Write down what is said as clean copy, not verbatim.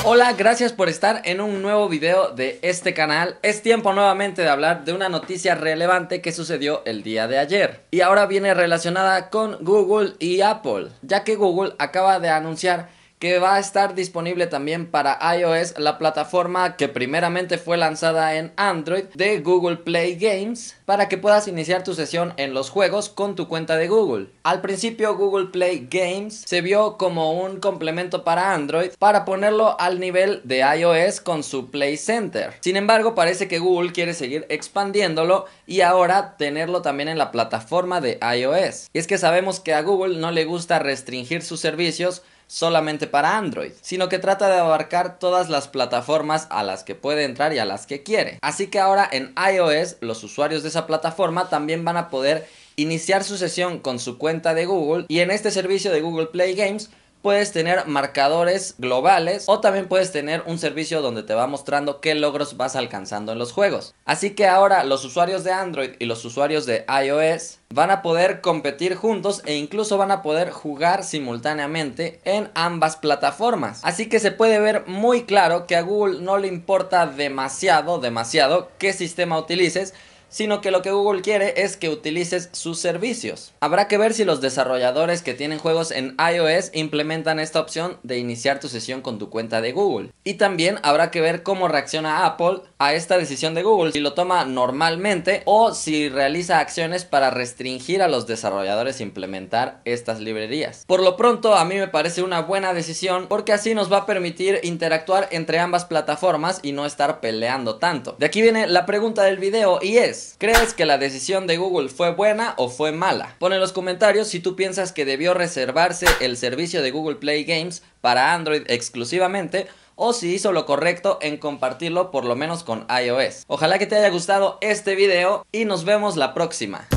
Hola, gracias por estar en un nuevo video de este canal. Es tiempo nuevamente de hablar de una noticia relevante que sucedió el día de ayer. Y ahora viene relacionada con Google y Apple, ya que Google acaba de anunciar que va a estar disponible también para iOS la plataforma que primeramente fue lanzada en Android de Google Play Games, para que puedas iniciar tu sesión en los juegos con tu cuenta de Google. Al principio Google Play Games se vio como un complemento para Android para ponerlo al nivel de iOS con su Play Center. Sin embargo, parece que Google quiere seguir expandiéndolo y ahora tenerlo también en la plataforma de iOS. Y es que sabemos que a Google no le gusta restringir sus servicios solamente para Android, sino que trata de abarcar todas las plataformas a las que puede entrar y a las que quiere. Así que ahora en iOS los usuarios de esa plataforma también van a poder iniciar su sesión con su cuenta de Google, y en este servicio de Google Play Games puedes tener marcadores globales o también puedes tener un servicio donde te va mostrando qué logros vas alcanzando en los juegos. Así que ahora los usuarios de Android y los usuarios de iOS van a poder competir juntos e incluso van a poder jugar simultáneamente en ambas plataformas. Así que se puede ver muy claro que a Google no le importa demasiado qué sistema utilices, sino que lo que Google quiere es que utilices sus servicios. Habrá que ver si los desarrolladores que tienen juegos en iOS implementan esta opción de iniciar tu sesión con tu cuenta de Google. Y también habrá que ver cómo reacciona Apple a esta decisión de Google, si lo toma normalmente o si realiza acciones para restringir a los desarrolladores implementar estas librerías. Por lo pronto, a mí me parece una buena decisión, porque así nos va a permitir interactuar entre ambas plataformas y no estar peleando tanto. De aquí viene la pregunta del video, y es: ¿crees que la decisión de Google fue buena o fue mala? Pon en los comentarios si tú piensas que debió reservarse el servicio de Google Play Games para Android exclusivamente, o si hizo lo correcto en compartirlo por lo menos con iOS. Ojalá que te haya gustado este video y nos vemos la próxima.